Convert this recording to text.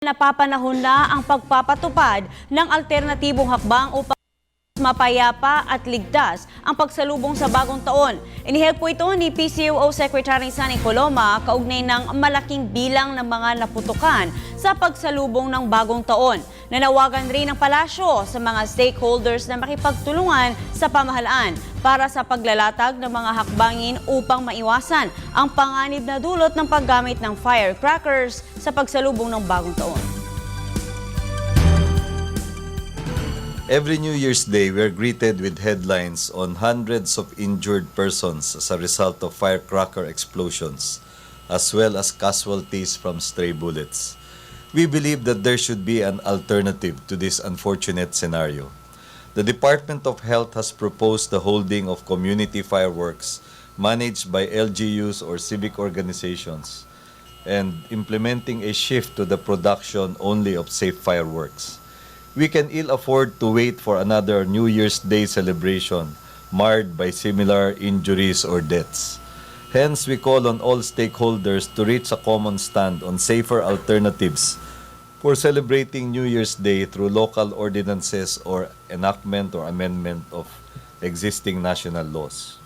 Napapanahon na ang pagpapatupad ng alternatibong hakbang upang mapayapa at ligtas ang pagsalubong sa bagong taon. Inihayag po ito ni PCUO Secretary Sunny Coloma kaugnay ng malaking bilang ng mga naputukan sa pagsalubong ng bagong taon. Nanawagan rin ng palasyo sa mga stakeholders na makipagtulungan sa pamahalaan para sa paglalatag ng mga hakbangin upang maiwasan ang panganib na dulot ng paggamit ng firecrackers sa pagsalubong ng bagong taon. Every New Year's Day, we are greeted with headlines on hundreds of injured persons as a result of firecracker explosions, as well as casualties from stray bullets. We believe that there should be an alternative to this unfortunate scenario. The Department of Health has proposed the holding of community fireworks managed by LGUs or civic organizations and implementing a shift to the production only of safe fireworks. We can ill afford to wait for another New Year's Day celebration marred by similar injuries or deaths. Hence, we call on all stakeholders to reach a common stand on safer alternatives for celebrating New Year's Day through local ordinances or enactment or amendment of existing national laws.